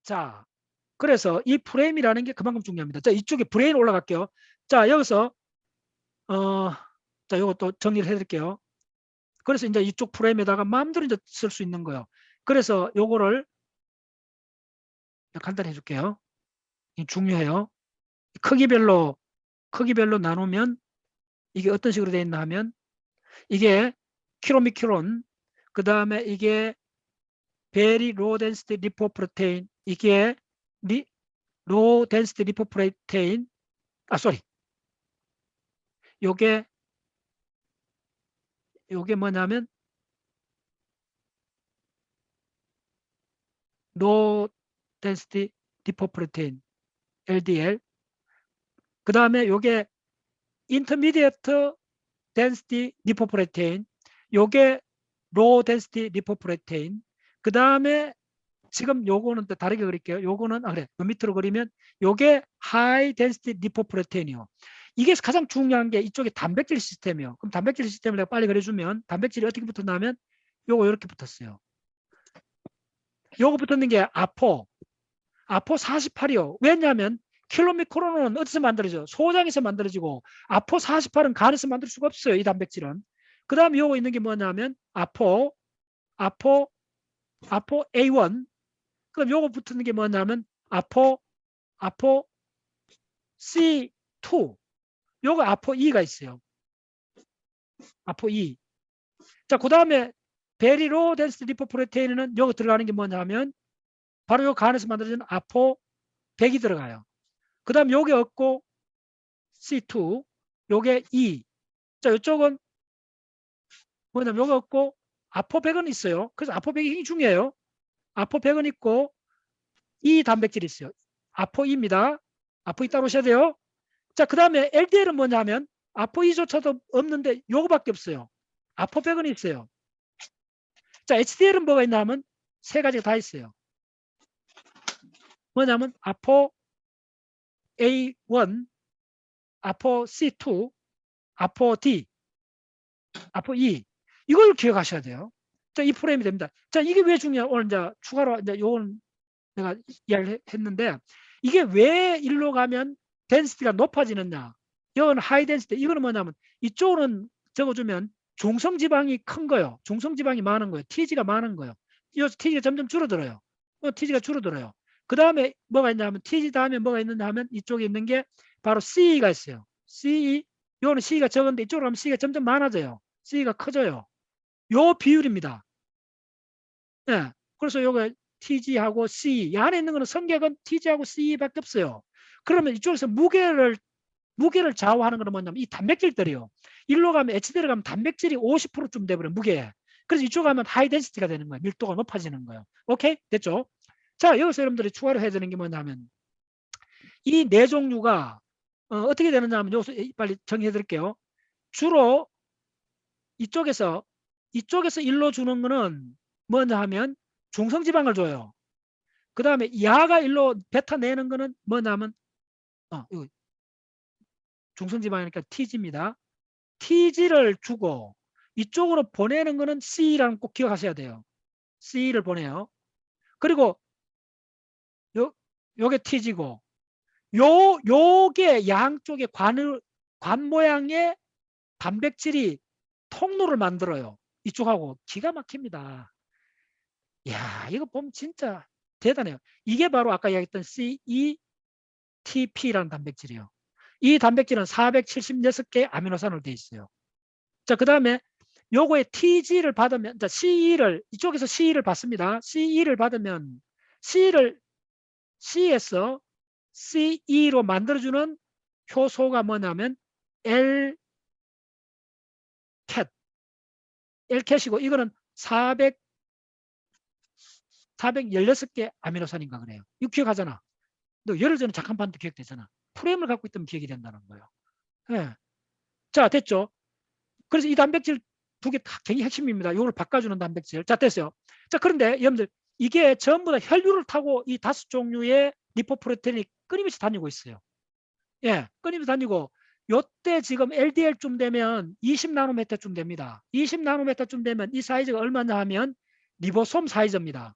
자, 그래서 이 프레임이라는 게 그만큼 중요합니다. 자, 이쪽에 브레인 올라갈게요. 자, 여기서 자, 요것도 정리를 해드릴게요. 그래서 이제 이쪽 프레임에다가 마음대로 이제 쓸 수 있는 거예요. 그래서 요거를 간단히 해줄게요. 중요해요. 크기별로 나누면 이게 어떤 식으로 되어 있나 하면 이게 킬로미크론, 그 다음에 이게 very low density lipoprotein, 이게 low density lipoprotein, 요게 뭐냐면 low density lipoprotein, LDL. 그 다음에 요게 intermediate density lipoprotein, 요게 low density lipoprotein. 그 다음에 지금 요거는 또 다르게 그릴게요. 요거는 그래, 요 밑으로 그리면 요게 high density lipoprotein이요. 이게 가장 중요한 게 이쪽에 단백질 시스템이요. 그럼 단백질 시스템을 내가 빨리 그려주면 단백질이 어떻게 붙었냐면 요거 이렇게 붙었어요. 요거 붙었는 게 아포 48이요. 왜냐하면 킬로미크론은 어디서 만들어져? 소장에서 만들어지고 아포 48은 간에서 만들 수가 없어요. 이 단백질은. 그 다음에 요거 있는 게 뭐냐면 아포 A1. 그럼 요거 붙는 게 뭐냐면 아포 C2. 요거 아포 E가 있어요. 아포 E. 자, 그 다음에 베리로 덴스 리포프로테인은 요거 들어가는 게 뭐냐면 바로 요 간에서 만들어진 아포 100이 들어가요. 그 다음 요게 없고 C2, 요게 E. 자, 요쪽은 뭐냐면 요게 없고 아포 100은 있어요. 그래서 아포 100이 굉장히 중요해요. 아포 100은 있고 E 단백질이 있어요. 아포 E입니다. 아포 E 따로 오셔야 돼요. 자, 그 다음에 LDL은 뭐냐면 아포 E조차도 없는데 요거밖에 없어요. 아포 100은 있어요. 자, HDL은 뭐가 있나 하면 세 가지가 다 있어요. 뭐냐면 아포 A1, 아포 C2, 아포 D, 아포 E. 이걸 기억하셔야 돼요. 자, 이 프레임이 됩니다. 자, 이게 왜 중요해요? 오늘 이제 추가로 이제 요건 내가 이야기를 했는데 이게 왜 일로 가면 덴시티가 높아지느냐? 이건 하이 덴시티. 이거는 뭐냐면 이쪽은 적어주면 중성지방이 큰 거요. 중성지방이 많은 거예요. TG가 많은 거예요. 이 TG가 점점 줄어들어요. TG가 줄어들어요. 그 다음에 뭐가 있냐면 TG 다음에 뭐가 있느냐 하면 이쪽에 있는 게 바로 CE가 있어요. CE. 이거는 C가 적은데 이쪽으로 가면 C가 점점 많아져요. C가 커져요. 요 비율입니다. 예. 그래서 요거 TG하고 C, 이 안에 있는 거는 성격은 TG하고 C밖에 없어요. 그러면 이쪽에서 무게를 좌우하는 거는 뭐냐면 이 단백질들이요. 일로 가면 HD로 가면 단백질이 50%쯤 돼버려요. 무게. 그래서 이쪽 가면 하이 덴시티가 되는 거예요. 밀도가 높아지는 거예요. 오케이? 됐죠? 자, 여기서 여러분들이 추가로 해야 되는 게 뭐냐면 이 네 종류가 어떻게 되느냐 하면 여기서 빨리 정리해 드릴게요. 주로 이쪽에서 일로 주는 거는 뭐냐 하면 중성지방을 줘요. 그 다음에 야가 일로 뱉어내는 거는 뭐냐면 이거 중성지방이니까 TG입니다. TG를 주고 이쪽으로 보내는 거는 C라는 꼭 기억하셔야 돼요. C를 보내요. 그리고 요게 TG고 요게 양쪽에 관 모양의 단백질이 통로를 만들어요. 이쪽하고 기가 막힙니다. 야, 이거 보면 진짜 대단해요. 이게 바로 아까 이야기했던 CETP라는 단백질이에요. 이 단백질은 476개 아미노산으로 되어 있어요. 자, 그 다음에 요거에 TG를 받으면, 자, 이쪽에서 CE를 받습니다. CE를 받으면 C에서 CE로 만들어주는 효소가 뭐냐면 LCAT, LCAT이고 이거는 416개 아미노산인가 그래요. 이거 기억하잖아. 너 열흘 전에 잠깐반도 기억되잖아. 프레임을 갖고 있다면 기억이 된다는 거예요. 네. 자, 됐죠? 그래서 이 단백질 두 개 다 굉장히 핵심입니다. 이걸 바꿔주는 단백질. 자, 됐어요. 자, 그런데 여러분들 이게 전부 다 혈류를 타고 이 5종류의 리포프로테인이 끊임없이 다니고 있어요. 예, 끊임없이 다니고 요때 지금 LDL쯤 되면 20나노미터쯤 됩니다. 20나노미터쯤 되면 이 사이즈가 얼마냐 하면 리보솜 사이즈입니다.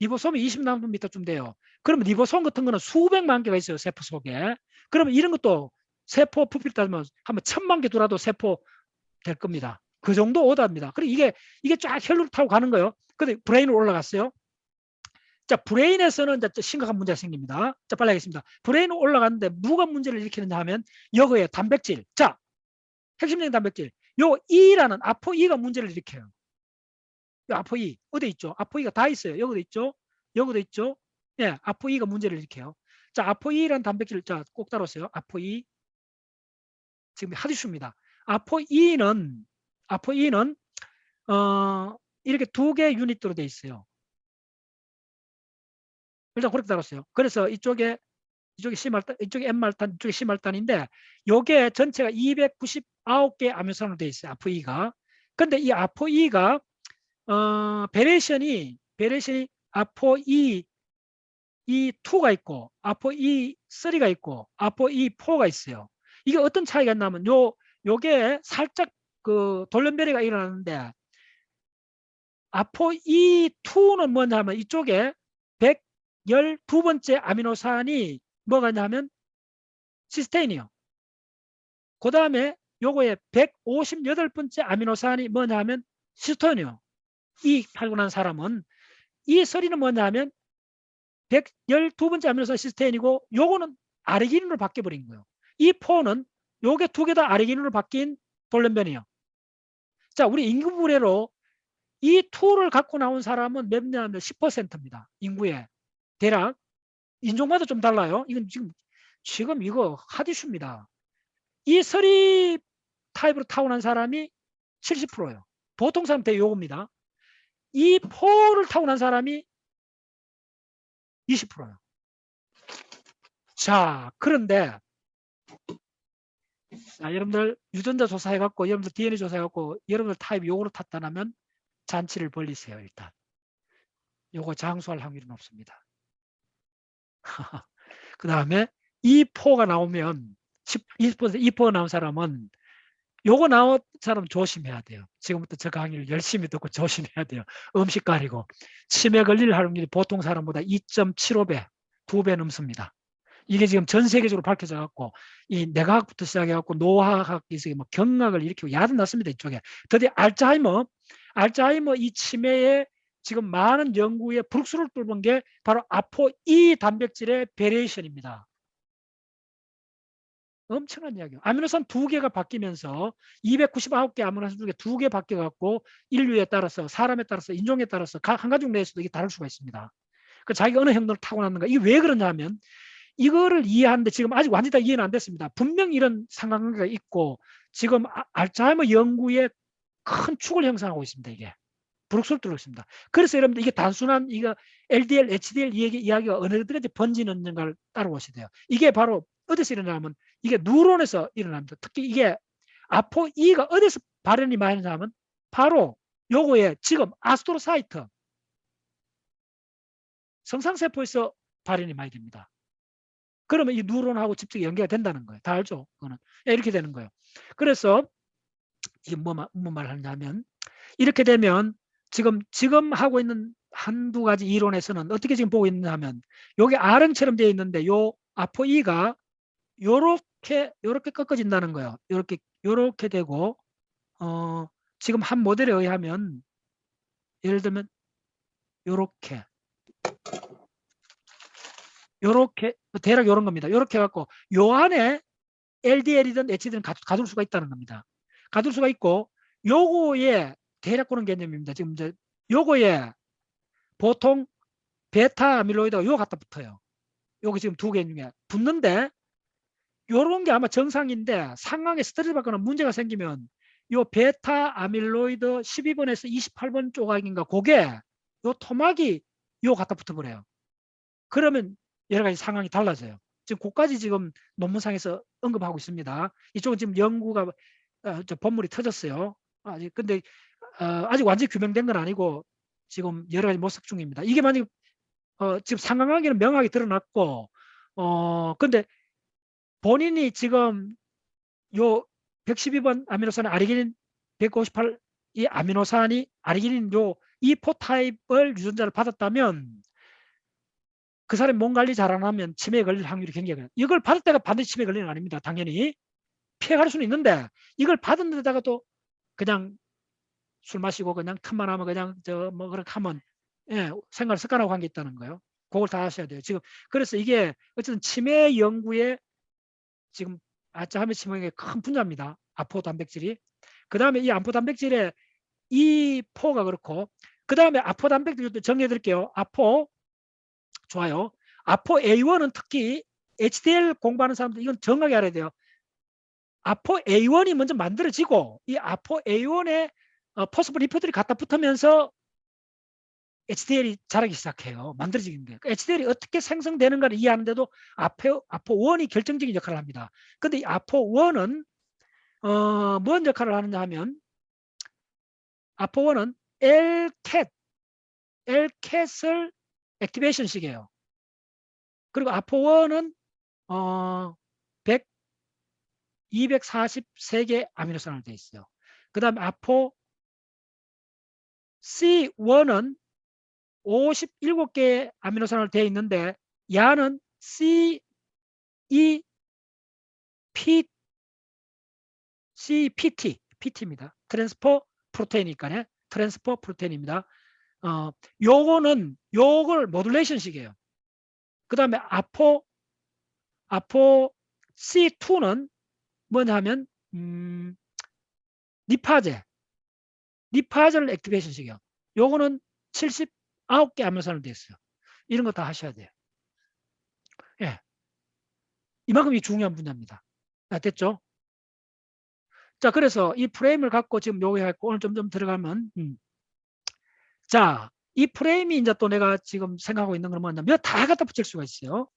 리보솜이 20나노미터쯤 돼요. 그러면 리보솜 같은 거는 수백만 개가 있어요. 세포 속에. 그러면 이런 것도 세포 부피를 따지면 한번 1000만 개 돌아도 세포 될 겁니다. 그 정도 오답니다. 그리고 이게 쫙 혈류를 타고 가는 거예요. 근데 브레인으로 올라갔어요. 자, 브레인에서는 이제 심각한 문제가 생깁니다. 자, 빨리 하겠습니다. 브레인으로 올라갔는데 누가 문제를 일으키느냐 하면 이거예요. 단백질. 자, 핵심적인 단백질. 요 E라는 아포E가 문제를 일으켜요. 요 아포E 어디 있죠? 아포E가 다 있어요. 여기도 있죠. 여기도 있죠. 예, 아포E가 문제를 일으켜요. 자, 아포E라는 단백질, 자, 꼭 따라오세요. 아포E 지금 하디슈입니다. 아포E는 이렇게 두 개 유닛으로 돼 있어요. 일단 그렇게 따랐어요. 그래서 이쪽에 C말단, 이쪽에 N말단, 이쪽에 C말단인데 요게 전체가 299개 아미노산으로 돼 있어요. 아포E가. 근데 이 아포E가 베레이션이 아포E E2가 있고 아포E3가 있고 아포E4가 있어요. 이게 어떤 차이가 있냐면 요게 살짝 그 돌연변이가 일어나는데 아포E2는 뭐냐면 이쪽에 112번째 아미노산이 뭐가 있냐면 시스테인이요. 그 다음에 요거에 158번째 아미노산이 뭐냐면 시스톤이요. 이 팔고 난 사람은 이 서리는 뭐냐면 112번째 아미노산 시스테인이고 요거는 아르기닌으로 바뀌어버린 거예요. 이 4는 요게 두 개 다 아르기닌으로 바뀐 돌연변이에요. 자, 우리 인구분해로 이 2를 갖고 나온 사람은 몇냐면 10%입니다. 인구에. 대략. 인종마다 좀 달라요. 이건 지금 이거 하디슈입니다. 이 서리 타입으로 타고난 사람이 70%예요. 보통 사람 대개 요겁니다. 이 4를 타고난 사람이 20%예요. 자, 그런데 여러분들 유전자 조사해갖고 여러분들 DNA 조사해갖고 여러분들 타입 요거로 탔다면 잔치를 벌리세요. 일단 요거 장수할 확률이 높습니다. 그 다음에 2포가 나오면 20% 2포가 나온 사람은 요거 나온 사람 조심해야 돼요. 지금부터 저 강의를 열심히 듣고 조심해야 돼요. 음식 가리고 치매 걸릴 확률이 보통 사람보다 2.75배 2배 넘습니다. 이게 지금 전 세계적으로 밝혀져 갖고 이 뇌과학부터 시작해 갖고 노화학이 뭐 경락을 일으키고 야단 났습니다. 이쪽에. 드디어 알츠하이머 이 치매에 지금 많은 연구의 브룩스를 뚫은 게 바로 아포E 단백질의 베리에이션입니다. 엄청난 이야기예요. 아미노산 2개가 바뀌면서 299개 아미노산 중에 2개 바뀌어 갖고 인류에 따라서 사람에 따라서 인종에 따라서 한 가족 내에서도 이게 다를 수가 있습니다. 그 자기가 어느 행동을 타고났는가 이게 왜 그러냐 하면 이거를 이해하는데 지금 아직 완전히 다 이해는 안 됐습니다. 분명히 이런 상관관계가 있고 지금 알츠하이머 연구에 큰 축을 형성하고 있습니다. 이게 브룩스를 뚫고 있습니다. 그래서 여러분들 이게 단순한 이거 LDL, HDL 이야기가 어느 데까지 번지는가를 따라오셔야 돼요. 이게 바로 어디서 일어나면 이게 뉴런에서 일어납니다. 특히 이게 아포E가 어디서 발현이 많이 나면 바로 요거에 지금 아스트로사이트 성상세포에서 발현이 많이 됩니다. 그러면 이 뉴런하고 직접 연계가 된다는 거예요. 다 알죠? 그거는 이렇게 되는 거예요. 그래서 이게 뭔 말을 하냐면 이렇게 되면 지금 하고 있는 한두 가지 이론에서는 어떻게 지금 보고 있냐면 요게 R형처럼 되어 있는데 요 아포E가 요렇게 꺾어진다는 거예요. 요렇게 되고 지금 한 모델에 의하면 예를 들면 요렇게 대략 요런 겁니다. 요렇게 해갖고 요 안에 LDL이든 HDL은 가둘 수가 있다는 겁니다. 가둘 수가 있고 요거에 대략 그런 개념입니다. 지금 이제 요거에 보통 베타 아밀로이드가 요 갖다 붙어요. 요거 지금 두 개 중에 붙는데 요런 게 아마 정상인데 상황에 스트레스 받거나 문제가 생기면 요 베타 아밀로이드 12번에서 28번 조각인가 그게 요 토막이 요 갖다 붙어버려요. 그러면 여러 가지 상황이 달라져요. 지금 그까지 지금 논문상에서 언급하고 있습니다. 이쪽은 지금 연구가 본물이 터졌어요. 근데 아직 완전히 규명된 건 아니고 지금 여러 가지 모색 중입니다. 이게 만약 지금 상관관계는 명확히 드러났고 근데 본인이 지금 요 112번 아미노산 아르기닌 158 이 아미노산이 아르기닌 요 이 포타입을 유전자를 받았다면 그 사람이 몸 관리 잘 안 하면 치매에 걸릴 확률이 굉장히 커요. 이걸 받을 때가 반드시 치매에 걸리는 건 아닙니다. 당연히 피해갈 수는 있는데 이걸 받은 데다가 또 그냥 술 마시고 그냥 틈만 하면 그냥 뭐 그렇게 하면 생활 습관하고 관계 있다는 거예요. 그걸 다 하셔야 돼요. 지금 그래서 이게 어쨌든 치매 연구에 지금 알츠하이머 치매의 큰 분야입니다. 아포 단백질이. 그 다음에 이 아포 단백질의 E4가 그렇고 그 다음에 아포 단백질도 정리해 드릴게요. 아포 좋아요. 아포 A1은 특히 HDL 공부하는 사람들 이건 정확하게 알아야 돼요. 아포 A1이 먼저 만들어지고 이 아포 A1에 포스포리포들이 갖다 붙으면서 HDL이 자라기 시작해요. 만들어지는 게. HDL이 어떻게 생성되는가를 이해하는데도 아포1이 결정적인 역할을 합니다. 근데 이 아포1은 뭔 역할을 하느냐 하면 아포1은 Lcat을 액티베이션 시켜요. 그리고 아포1은 243개 아미노산으로 되어 있어요. 그 다음에 아포 C1은 57개의 아미노산으로 되어 있는데 야는 CPT입니다. 트랜스포 프로테인이니까요. 트랜스포 프로테인입니다. 요걸 모듈레이션 식이에요. 그 다음에 아포 C2는 뭐냐 하면 니파제를 액티베이션 식이에요. 요거는 79개 아미노산으로 되어 있어요. 이런 거 다 하셔야 돼요. 예. 이만큼이 중요한 분야입니다. 됐죠? 자, 그래서 이 프레임을 갖고 지금 요거 해갖고 오늘 좀 들어가면, 자, 이 프레임이 이제 또 내가 지금 생각하고 있는 건 뭐냐면 다 갖다 붙일 수가 있어요.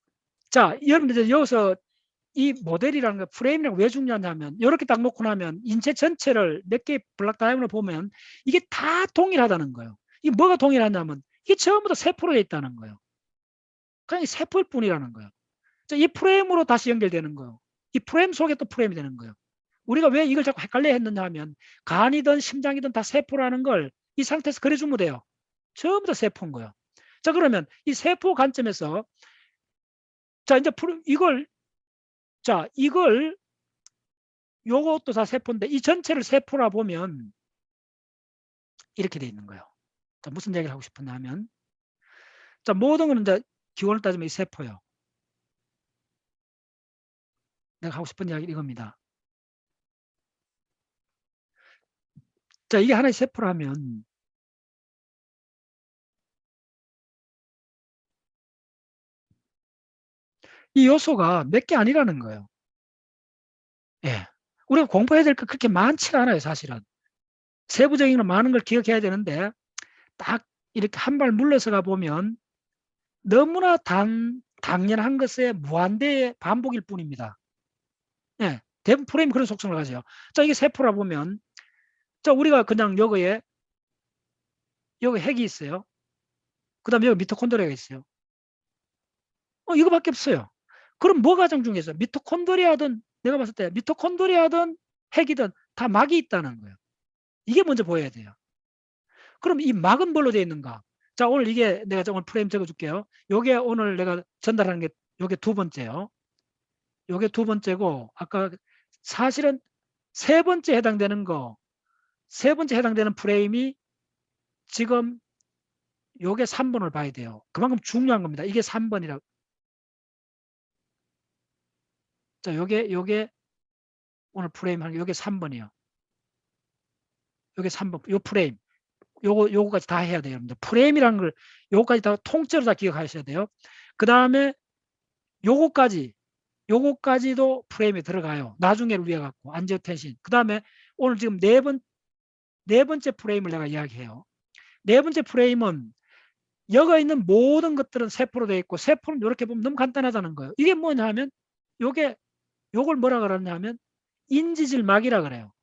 자, 여러분들 여기서 이 모델이라는 거, 프레임이라는 왜 중요하냐면 이렇게 딱 놓고 나면 인체 전체를 몇 개의 블락 다이아그램을 보면 이게 다 동일하다는 거예요. 이게 뭐가 동일하냐면 이게 전부 다 세포로 되어 있다는 거예요. 그냥 세포일 뿐이라는 거예요. 자, 이 프레임으로 다시 연결되는 거예요. 이 프레임 속에 또 프레임이 되는 거예요. 우리가 왜 이걸 자꾸 헷갈려 했느냐 하면 간이든 심장이든 다 세포라는 걸 이 상태에서 그려주면 돼요. 전부 다 세포인 거예요. 자, 그러면 이 세포 관점에서 자, 이제 이걸 요것도 다 세포인데 이 전체를 세포라 보면 이렇게 돼 있는 거예요. 자, 무슨 얘기를 하고 싶었냐 하면 자, 모든 거는 이제 기원을 따지면 이 세포예요. 내가 하고 싶은 이야기 이겁니다. 자, 이게 하나의 세포라면 이 요소가 몇 개 아니라는 거예요. 예. 우리가 공부해야 될 거 그렇게 많지가 않아요, 사실은. 세부적인 건 많은 걸 기억해야 되는데 딱 이렇게 한 발 물러서가 보면 너무나 당연한 것의 무한대의 반복일 뿐입니다. 예. 대부분 프레임이 그런 속성을 가져요. 자, 이게 세포라 보면 자, 우리가 그냥 여기 핵이 있어요. 그 다음에 여기 미토콘드리아가 있어요. 이거밖에 없어요. 그럼 뭐가 가장 중요해서 미토콘드리아든 내가 봤을 때 미토콘드리아든 핵이든 다 막이 있다는 거예요. 이게 먼저 보여야 돼요. 그럼 이 막은 뭘로 되어 있는가? 자, 오늘 이게 내가 오늘 프레임 적어줄게요. 요게 오늘 내가 전달하는 게 요게 두 번째요. 요게 두 번째고 아까 사실은 세 번째 해당되는 프레임이 지금 요게 3번을 봐야 돼요. 그만큼 중요한 겁니다. 이게 3번이라고. 자, 요게 오늘 프레임 하는 게 요게 3번이에요. 요게 3번. 요 프레임. 요거까지 다 해야 돼요. 여러분들. 프레임이라는 걸 요거까지 다 통째로 다 기억하셔야 돼요. 그다음에 요거까지도 프레임에 들어가요. 나중에를 위해 갖고 안지오텐신. 그다음에 오늘 지금 네 번째 프레임을 내가 이야기해요. 네 번째 프레임은 여기 있는 모든 것들은 세포로 되어 있고 세포는 이렇게 보면 너무 간단하다는 거예요. 이게 뭐냐 하면 요걸 뭐라 그러냐면 인지질막이라 그래요.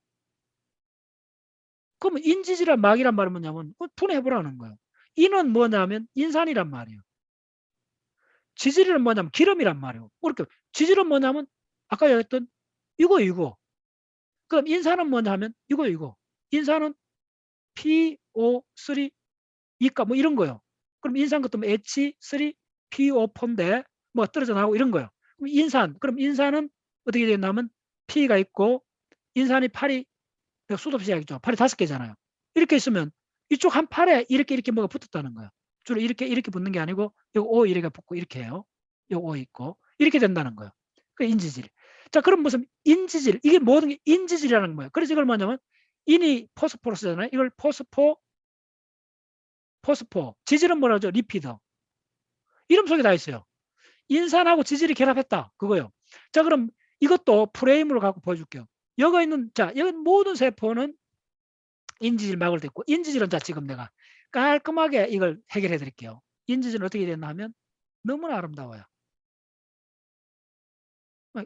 그러면 인지질이란 막이란 말은 뭐냐면 분해해보라는 거예요. 인은 뭐냐면 인산이란 말이에요. 지질은 뭐냐면 기름이란 말이에요. 그러니까 지질은 뭐냐면 아까 얘기했던 이거. 그럼 인산은 뭐냐면 이거. 인산은 PO3 이가 뭐 이런 거요. 그럼 인산 것도 뭐 H3PO4인데 뭐 떨어져 나오고 이런 거요. 그럼 인산, 그럼 인산은 어떻게 되냐면 P가 있고 인산이 팔이 수도 시작이죠. 팔이 5개잖아요. 이렇게 있으면 이쪽 한 팔에 이렇게 뭐가 붙었다는 거예요. 주로 이렇게 붙는 게 아니고 여기 O 이렇게 붙고 이렇게 해요. 여기 O 있고 이렇게 된다는 거예요. 그 인지질. 자, 그럼 무슨 인지질, 이게 모든 게 인지질이라는 거예요. 그래서 이걸 뭐냐면 인이 포스포러스잖아요. 이걸 포스포, 지질은 뭐라 하죠? 리피더. 이름 속에 다 있어요. 인산하고 지질이 결합했다. 그거요. 자, 그럼 이것도 프레임으로 갖고 보여줄게요. 여기 있는, 자, 여기 모든 세포는 인지질 막을 때 있고, 인지질은 자, 지금 내가 깔끔하게 이걸 해결해 드릴게요. 인지질은 어떻게 됐나 하면 너무나 아름다워요.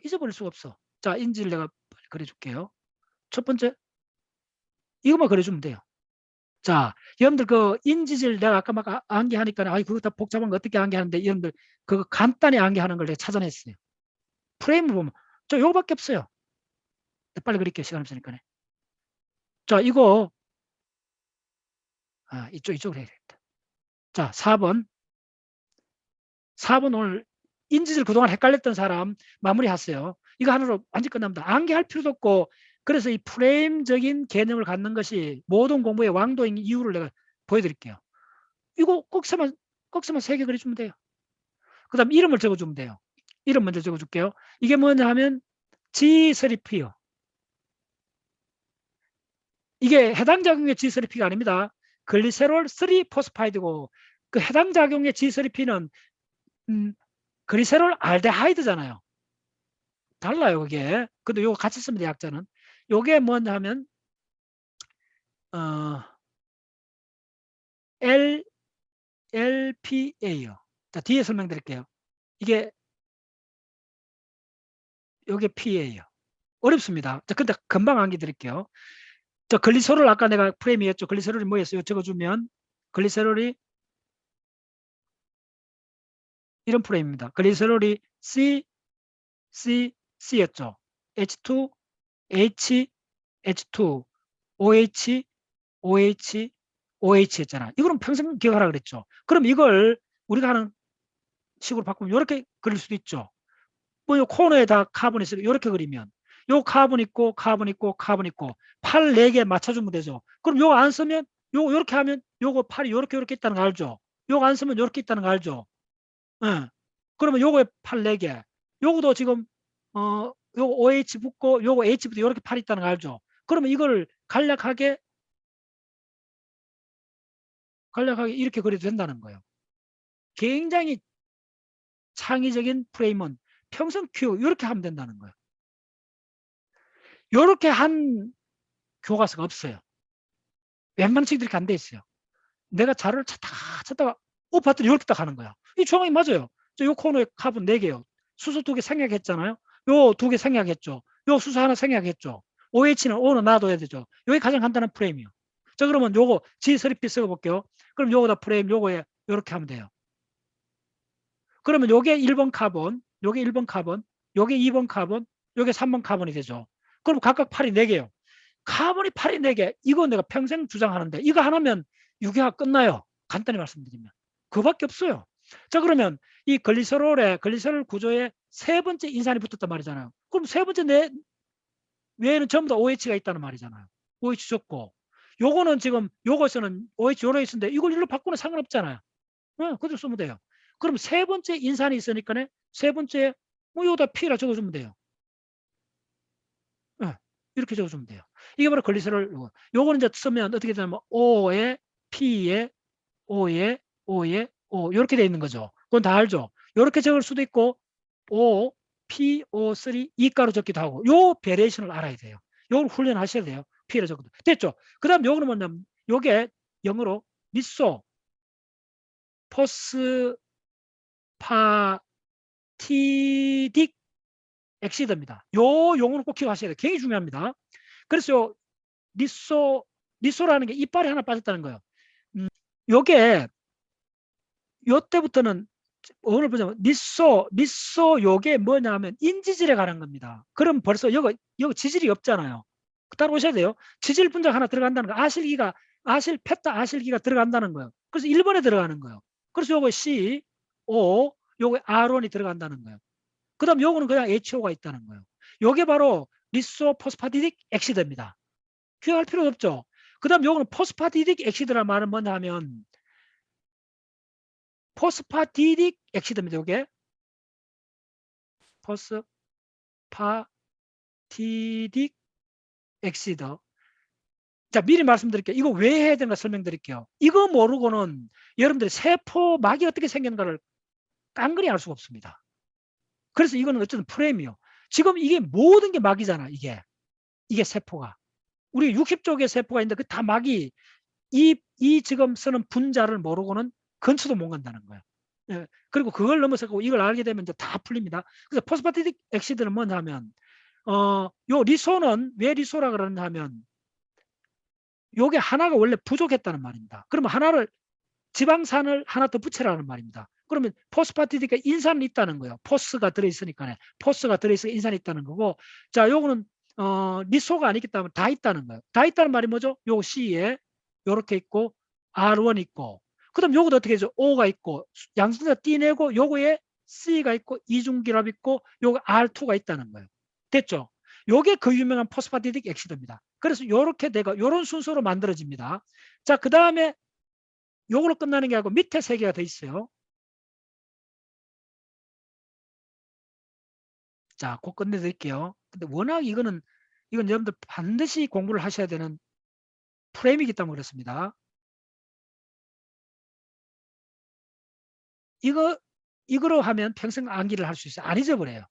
잊어버릴 수가 없어. 자, 인지질 내가 그려줄게요. 첫 번째, 이것만 그려주면 돼요. 자, 여러분들 그 인지질 내가 아까 막 암기하니까 그거 다 복잡한 거 어떻게 암기하는데 여러분들 그거 간단히 암기하는 걸 내가 찾아냈어요. 프레임을 보면 저 요거밖에 없어요. 빨리 그릴게요. 시간 없으니까. 자, 이거 이쪽으로 해야겠다. 자, 4번 오늘 인지질 그동안 헷갈렸던 사람 마무리하세요. 이거 하나로 완전 끝납니다. 암기할 필요도 없고, 그래서 이 프레임적인 개념을 갖는 것이 모든 공부의 왕도인 이유를 내가 보여드릴게요. 이거 꼭서만 3개 그려주면 돼요. 그 다음 이름을 적어주면 돼요. 이름 먼저 적어줄게요. 이게 뭐냐 하면 G3P요. 이게 해당 작용의 G3P가 아닙니다. 글리세롤 3포스파이드고 그 해당 작용의 G3P는 글리세롤 알데하이드잖아요. 달라요, 그게. 근데 요거 같이 쓰면 돼요, 약자는. 요게 뭐냐 하면 LPA요. 자, 뒤에 설명드릴게요. 이게 요게 PA요. 어렵습니다. 자, 근데 금방 암기 드릴게요. 저 글리세롤 아까 내가 프레임이었죠. 글리세롤이 뭐였어요? 적어주면 글리세롤이 이런 프레임입니다. 글리세롤이 C였죠. H2, H, H2, OH, OH, OH 했잖아. 이거는 평생 기억하라 그랬죠. 그럼 이걸 우리가 하는 식으로 바꾸면 이렇게 그릴 수도 있죠. 뭐 요 코너에 다 카본이 있으면 이렇게 그리면 요 카본 있고 카본 있고 카본 있고 팔 4개 맞춰주면 되죠. 그럼 요거 안 쓰면 요렇게 하면 요거 팔이 요렇게 있다는 거 알죠? 요거 안 쓰면 요렇게 있다는 거 알죠? 예. 그러면 요거에 팔 4개. 요거도 지금 요거 OH 붙고 요거 H 붙고 요렇게 팔이 있다는 거 알죠? 그러면 이걸 간략하게 이렇게 그려도 된다는 거예요. 굉장히 창의적인 프레임은 평선 큐 이렇게 하면 된다는 거예요. 이렇게 한 교과서가 없어요. 웬만한 책들이 이렇게 안 돼 있어요. 내가 자료를 찾다가 봤더니 이렇게 딱 하는 거야. 이 조항이 맞아요. 요 코너에 카본 4개요. 수소 2개 생략했잖아요. 요 2개 생략했죠. 요 수소 하나 생략했죠. OH는 O는 놔둬야 되죠. 요게 가장 간단한 프레임이요. 자, 그러면 요거 G3P 써볼게요. 그럼 요거다 프레임 요거에 요렇게 하면 돼요. 그러면 요게 1번 카본, 요게 1번 카본, 요게 2번 카본, 요게 3번 카본이 되죠. 그럼 각각 팔이 4개요. 카본이 팔이 4개. 이거 내가 평생 주장하는데 이거 하나면 유기화 끝나요. 간단히 말씀드리면. 그거밖에 없어요. 자, 그러면 이 글리세롤 구조에 3번째 인산이 붙었단 말이잖아요. 그럼 3번째 외에는 전부 다 OH가 있다는 말이잖아요. OH 적고. 요거는 지금 요거에서는 OH 요로 있는데 이걸 일로 바꾸면 상관없잖아요. 그대로 쓰면 돼요. 그럼 3번째 인산이 있으니까 3번째 뭐 요다 P라 적어주면 돼요. 이렇게 적어주면 돼요. 이게 바로 글리세롤 요거는 이제 쓰면 어떻게 되냐면 O에 P에 O에 O에 O 이렇게 돼 있는 거죠. 그건 다 알죠. 이렇게 적을 수도 있고 O, P, O3 이가로 적기도 하고 요 베리에이션을 알아야 돼요. 요걸 훈련하셔야 돼요. P로 적어도 됐죠. 그 다음 요거는 뭐냐면 요게 영어로 리소 포스파티딕 엑시드입니다. 요 용어는 꼭 기억하셔야 돼요. 굉장히 중요합니다. 그래서 리소라는 게 이빨이 하나 빠졌다는 거예요. 요게 요때부터는 오늘 보자면 리소 요게 뭐냐면 인지질에 관한 겁니다. 그럼 벌써 여기 지질이 없잖아요. 따라오셔야 돼요. 지질 분자 하나 들어간다는 거 아실기가 들어간다는 거예요. 그래서 1번에 들어가는 거예요. 그래서 요거 C, O, 요거 R1이 들어간다는 거예요. 그 다음 요거는 그냥 HO가 있다는 거예요. 요게 바로 리소포스파디딕 엑시드입니다. 기억할 필요가 없죠. 그 다음 요거는 포스파디딕 엑시드라는 말은 뭐냐 하면 포스파디딕 엑시드입니다. 요게 포스파디딕 엑시드. 자, 미리 말씀드릴게요. 이거 왜 해야 되는가 설명드릴게요. 이거 모르고는 여러분들이 세포막이 어떻게 생겼는가를 깡그리 알 수가 없습니다. 그래서 이거는 어쨌든 프레임이요. 지금 이게 모든 게 막이잖아. 이게 세포가. 우리 60쪽의 세포가 있는데 그 다 막이 이 지금 쓰는 분자를 모르고는 근처도 못 간다는 거예요. 예, 그리고 그걸 넘어서 이걸 알게 되면 이제 다 풀립니다. 그래서 포스파티딕 엑시드는 뭐냐면 요 리소는 왜 리소라 그러냐 하면 요게 하나가 원래 부족했다는 말입니다. 그러면 지방산을 하나 더 붙여라는 말입니다. 그러면 포스파티딕에 인산이 있다는 거예요. 포스가 들어있으니까 포스가 들어있으니까 인산이 있다는 거고, 자, 요거는 리소가 아니기 때문에 다 있다는 거예요. 다 있다는 말이 뭐죠? 요거 C에 요렇게 있고 R1 있고, 그 다음 요것도 어떻게 되죠? O가 있고 양성자 띠내고 요거에 C가 있고 이중기랍 있고 요거 R2가 있다는 거예요. 됐죠? 요게 그 유명한 포스파티딕 엑시드입니다. 그래서 요렇게 되고 요런 순서로 만들어집니다. 자, 그 다음에 요걸로 끝나는 게 아니고 밑에 세 개가 더 있어요. 자, 곧 끝내드릴게요. 근데 워낙 이건 여러분들 반드시 공부를 하셔야 되는 프레임이기 때문에 그렇습니다. 이거로 하면 평생 암기를 할 수 있어요. 안 잊어버려요.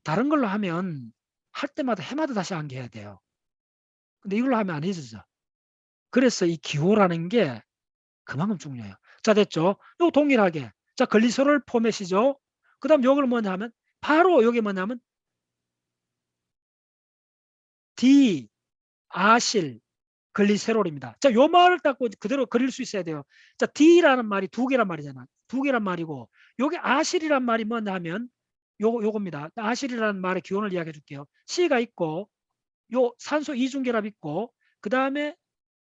다른 걸로 하면 할 때마다 해마다 다시 암기해야 돼요. 근데 이걸로 하면 안 잊어져. 그래서 이 기호라는 게 그만큼 중요해요. 자, 됐죠? 요 동일하게. 자, 글리서롤 포맷이죠. 그 다음 요걸 뭐냐 하면 바로 요게 뭐냐면 D, 아실, 글리세롤입니다. 자, 요 말을 딱 그대로 그릴 수 있어야 돼요. 자, D라는 말이 두 개란 말이잖아. 두 개란 말이고, 요게 아실이란 말이 뭐냐 하면 요겁니다. 아실이라는 말의 기원을 이야기해 줄게요. C가 있고, 요 산소 이중결합 있고, 그 다음에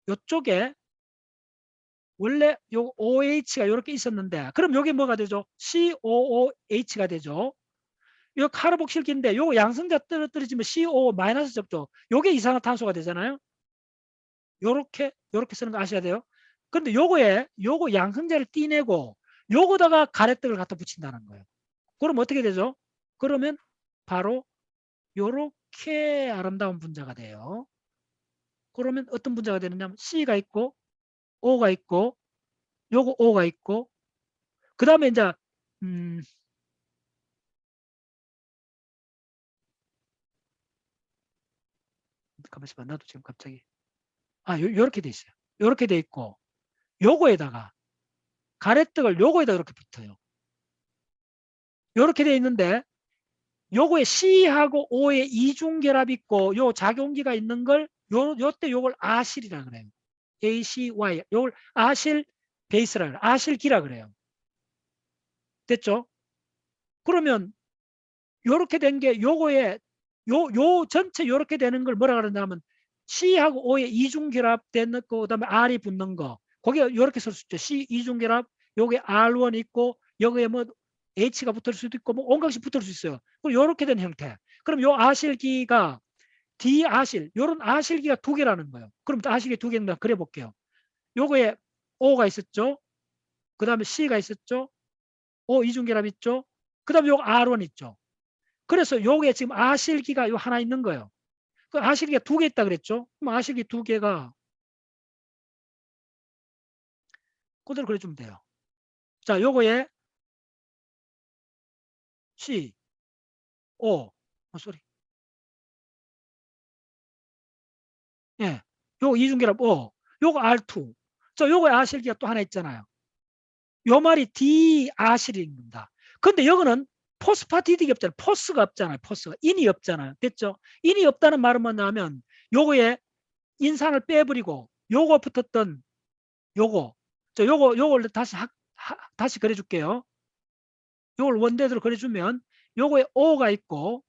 요쪽에 원래 요 OH가 이렇게 있었는데, 그럼 요게 뭐가 되죠? COOH가 되죠. 요 카르복실기인데 요거 양성자 떨어뜨리면 CO 마이너스 적죠. 요게 이산화탄소가 되잖아요. 요렇게 쓰는 거 아셔야 돼요. 근데 요거 양성자를 띠내고 요거다가 가래떡을 갖다 붙인다는 거예요. 그럼 어떻게 되죠? 그러면 바로 요렇게 아름다운 분자가 돼요. 그러면 어떤 분자가 되느냐 하면 C가 있고 O가 있고 요거 O가 있고 그 다음에 이제 가만있어 봐. 나도 지금 갑자기 요렇게 돼 있어요. 요렇게 돼 있고 요거에다가 가래떡을 요거에다 이렇게 붙어요. 요렇게 돼 있는데 요거에 C하고 O의 이중결합 있고 요 작용기가 있는 걸 요때 요걸 아실이라 그래요. ACY 요걸 아실 베이스라 그래요. 아실기라 그래요. 됐죠? 그러면 요렇게 된 게 요거에 요 전체 요렇게 되는 걸 뭐라 그러냐면 C하고 O의 이중결합 되는 거 그다음에 R이 붙는 거 거기에 요렇게 쓸 수 있죠. C 이중결합 요게 R1 있고 여기에 뭐 H가 붙을 수도 있고 뭐 온갖 것이 붙을 수 있어요. 그럼 요렇게 된 형태. 그럼 요 아실기가 D아실 요런 아실기가 두 개라는 거예요. 그럼 아실기 두 개는 그려 볼게요. 요거에 O가 있었죠. 그 다음에 C가 있었죠. O 이중결합 있죠. 그 다음에 요거 R1 있죠. 그래서 요게 지금 아실기가 요 하나 있는 거예요. 그 아실기가 두 개 있다 그랬죠. 그럼 아실기 두 개가 그대로 그려주면 돼요. 자, 요거에 C, O, 소리. 예, 요거 이중결합 O, 요거 R2. 자, 요거에 아실기가 또 하나 있잖아요. 요 말이 D아실입니다. 근데 여기는 포스파티딕이 없잖아요. 포스가 없잖아요. 포스가. 인이 없잖아요. 됐죠? 인이 없다는 말은 뭐냐면 요거에 인산을 빼버리고 요거 붙었던 요거 요걸 다시 그려줄게요. 요걸 원대대로 그려주면 요거에 O가 있고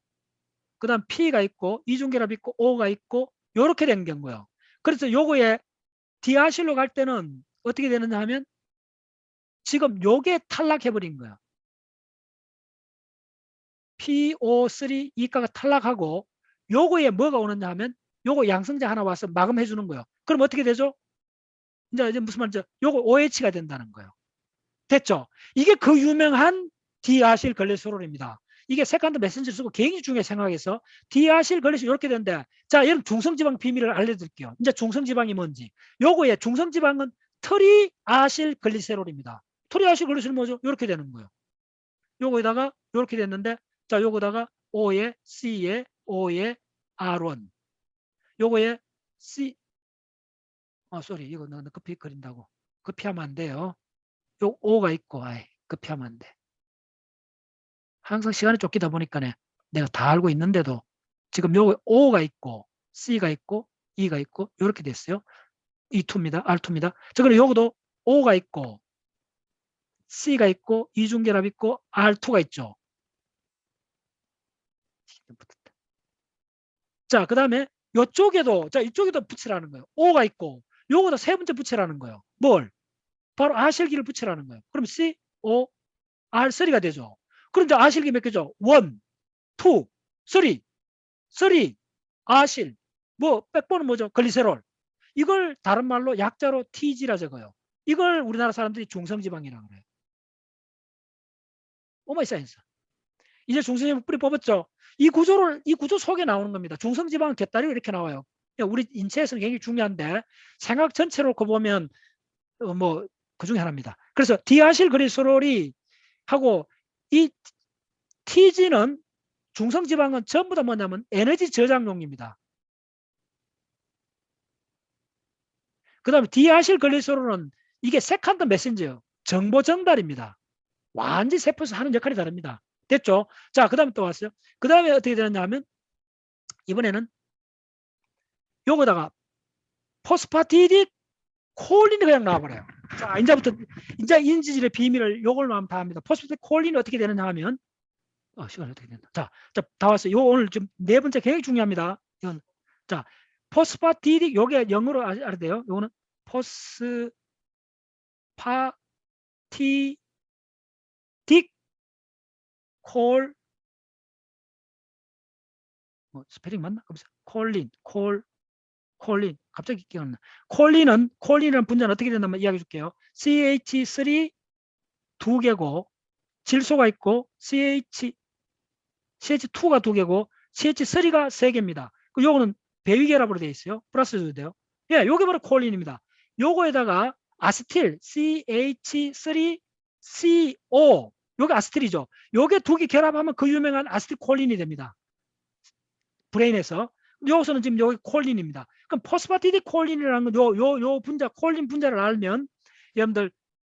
그 다음 P가 있고 이중결합 있고 O가 있고 요렇게 된 경우요. 그래서 요거에 디아실로 갈 때는 어떻게 되느냐 하면 지금 요게 탈락해버린 거야. PO3 이가가 탈락하고 요거에 뭐가 오느냐 하면 요거 양성제 하나 와서 마감해 주는 거예요. 그럼 어떻게 되죠? 이제 무슨 말인지 요거 OH가 된다는 거예요. 됐죠? 이게 그 유명한 디아실 글리세롤입니다. 이게 세컨드 메신저 쓰고 개인기 중에 생각해서 디아실 글리세롤 이렇게 되는데, 자, 여러분 중성지방 비밀을 알려드릴게요. 이제 중성지방이 뭔지. 요거에 중성지방은 트리아실 글리세롤입니다. 트리아실 글리세롤 뭐죠? 이렇게 되는 거예요. 요거에다가 이렇게 됐는데, 자, 요거다가 O에 C에 O에 R1, 요거에 C, 쏘리, 이거 너무 급히 그린다고. 급히 하면 안 돼요. 요 O가 있고, 급히 하면 안 돼. 항상 시간이 쫓기다 보니까 내가 다 알고 있는데도 지금 요 O가 있고 C가 있고 E가 있고 이렇게 됐어요. E2입니다. R2입니다. 자, 그럼 요거도 O가 있고 C가 있고 이중결합 있고 R2가 있죠. 자, 그 다음에 요쪽에도, 자, 이쪽에도 붙이라는 거예요. O가 있고 요거도 세 번째 붙이라는 거예요. 뭘? 바로 R실기를 붙이라는 거예요. 그럼 C, O, R3가 되죠. 그런데 R실기 몇 개죠? 1, 2, 3, 3, 아실, 뭐 백본은 뭐죠? 글리세롤. 이걸 다른 말로 약자로 TG라 적어요. 이걸 우리나라 사람들이 중성지방이라고 그래요. 오마이사이언스. 이제 중성지방 뿌리 뽑았죠. 이 구조 속에 나오는 겁니다. 중성지방은 곁다리가 이렇게 나와요. 우리 인체에서는 굉장히 중요한데 생각 전체로 놓고 보면 뭐 그 중에 하나입니다. 그래서 디아실 글리세롤이 하고 이 TG는 중성지방은 전부 다 뭐냐면 에너지 저장용입니다. 그 다음에 디아실 글리세롤은 이게 세컨드 메신저예요. 정보 전달입니다. 완전히 세포에서 하는 역할이 다릅니다. 됐죠? 자, 그 다음에 또 왔어요. 그 다음에 어떻게 되느냐 하면 이번에는 요거다가 포스파티딕 콜린이 그냥 나와버려요. 자, 이제부터 이제 인지질의 비밀을 요걸만 파합니다. 포스파티딕 콜린이 어떻게 되느냐 하면 시간이 어떻게 된다. 자, 다 왔어요. 요 오늘 좀 네 번째 굉장히 중요합니다. 이건 자, 포스파티딕 요게 영어로 알아야 돼요. 요거는 포스파티 딕 콜, 뭐 스페링 맞나? 콜린 갑자기 기억나. 콜린은 분자는 어떻게 된다면 이야기해 줄게요. CH3 두 개고 질소가 있고 CH2가 두 개고 CH3가 세 개입니다. 요거는 배위결합으로 되어 있어요. 플러스 해도 돼요. 예, 요게 바로 콜린입니다. 요거에다가 아스틸 CH3CO 요게 아스틸이죠. 요게 두 개 결합하면 그 유명한 아스틸콜린이 됩니다. 브레인에서. 여기서는 지금 여기 콜린입니다. 그럼 포스파티딕 콜린이라는 건 요 분자, 콜린 분자를 알면 여러분들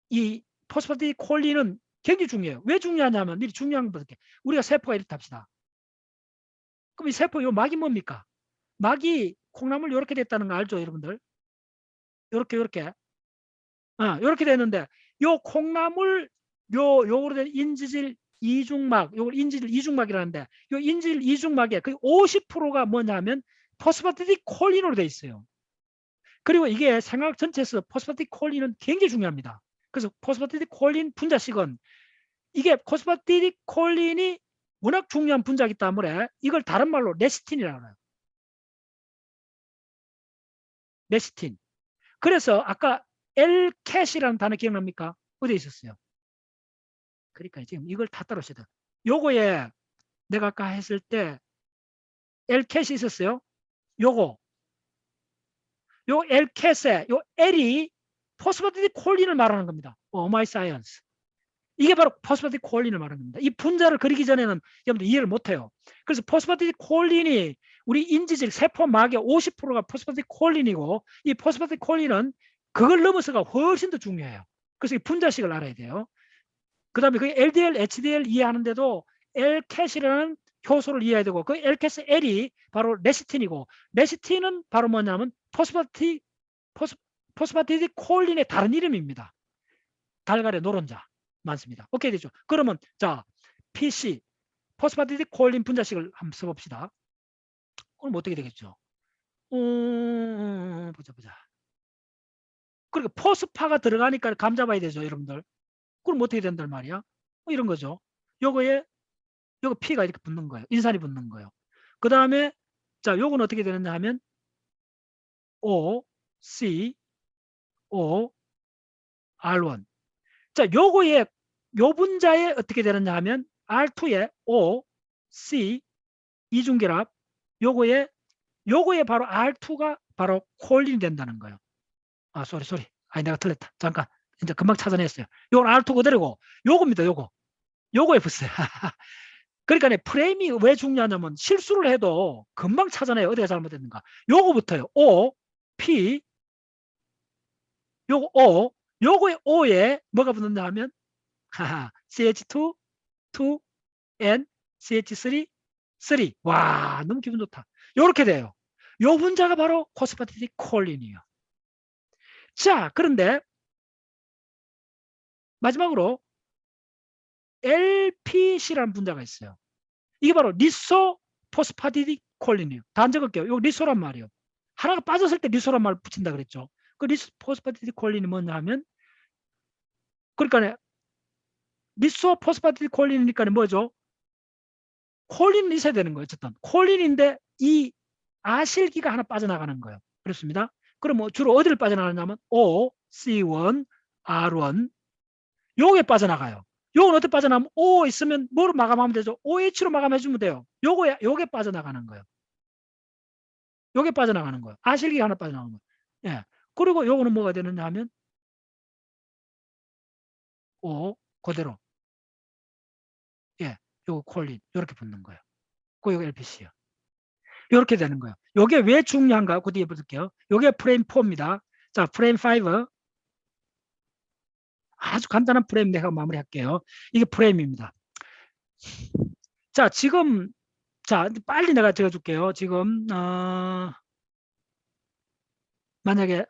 이 포스파티딕 콜린은 굉장히 중요해요. 왜 중요하냐면 미리 중요한 거 볼게요. 우리가 세포가 이렇다 합시다. 그럼 이 세포 요 막이 뭡니까? 막이 콩나물 이렇게 됐다는 거 알죠, 여러분들? 요렇게 이렇게 됐는데 요 콩나물 요거로 된 인지질 이중막, 요걸 인지질 이중막이라는데 요 인지질 이중막의 거의 50%가 뭐냐면 포스파티딕 콜린으로 되어 있어요. 그리고 이게 생화학 전체에서 포스파티딕 콜린은 굉장히 중요합니다. 그래서 포스파티딕 콜린 분자식은 이게 포스파티딕 콜린이 워낙 중요한 분자이기 때문에 이걸 다른 말로 레시틴이라고 해요. 레시틴. 그래서 아까 L캣이라는 단어 기억납니까? 어디에 있었어요? 그러니까 지금 이걸 다 따로 써야 돼. 요거에 내가 아까 했을 때 L캣이 있었어요. 요거. 요 L캣에 요 L이 포스파티딕 콜린을 말하는 겁니다. 마이 사이언스. 이게 바로 포스파티딕 콜린을 말하는 겁니다. 이 분자를 그리기 전에는 여러분들 이해를 못해요. 그래서 포스파티딕 콜린이 우리 인지질 세포막의 50%가 포스파티딕 콜린이고 이 포스파티딕 콜린은 그걸 넘어서가 훨씬 더 중요해요. 그래서 이 분자식을 알아야 돼요. 그 다음에 그 LDL, HDL 이해하는데도 L캣이라는 효소를 이해해야 되고 그 L캣의 L이 바로 레시틴이고 레시틴은 바로 뭐냐면 포스파티딕 콜린의 다른 이름입니다. 달걀의 노른자 많습니다. 오케이 되죠? 그러면 자 PC 포스파티딕 콜린 분자식을 한번 써봅시다. 그럼 어떻게 되겠죠? 보자. 그러니까 포스파가 들어가니까 감 잡아야 되죠, 여러분들. 그럼 어떻게 된단 말이야? 이런 거죠. 요거 P가 이렇게 붙는 거예요. 인산이 붙는 거예요. 그 다음에 자, 요건 어떻게 되느냐 하면 O, C, O, R1. 자, 요 분자에 어떻게 되느냐 하면 R2에 O, C, 이중결합, 요거에 바로 R2가 바로 콜린이 된다는 거예요. 아, 쏘리. 아니, 내가 틀렸다. 잠깐. 이제 금방 찾아냈어요. 요건 R2 그대로고, 요겁니다, 요거에 붙어요. 그러니까 프레임이 왜 중요하냐면 실수를 해도 금방 찾아내요. 어디가 잘못됐는가. 요거부터요. O, P, 요거 O, 요거에 O에 뭐가 붙는다 하면 CH2, 2, N, CH3, 3. 와, 너무 기분 좋다. 요렇게 돼요. 요 분자가 바로 코스파티딕 콜린이에요. 자, 그런데 마지막으로 LPC라는 분자가 있어요. 이게 바로 리소포스파티딕 콜린이에요. 다 안 적을게요. 요 리소란 말이에요. 하나가 빠졌을 때 리소란 말을 붙인다 그랬죠. 그 리소포스파티딕 콜린이 뭐냐 하면 그러니까 리소포스파티딕 콜린이니까 뭐죠? 콜린이 있어야 되는 거예요. 어쨌든 콜린인데 이 아실기가 하나 빠져나가는 거예요. 그렇습니다. 그럼 뭐 주로 어디를 빠져나가냐면 O, C1, R1 요게 빠져나가요. 요건 어떻게 빠져나가면 O 있으면 뭐로 마감하면 되죠? OH로 마감해주면 돼요. 요게 빠져나가는 거예요. 요게 빠져나가는 거예요. 아실기가 하나 빠져나가는 거예요. 예. 그리고 요거는 뭐가 되느냐 하면 O 그대로 예, 요거 콜린 요렇게 붙는 거예요. 요거 LPC요. 요렇게 되는 거예요. 요게 왜 중요한가? 그 뒤에 볼게요. 요게 프레임 4입니다. 자, 프레임 5 아주 간단한 프레임 내가 마무리할게요. 이게 프레임입니다. 자, 지금 자 빨리 내가 적어줄게요. 지금 만약에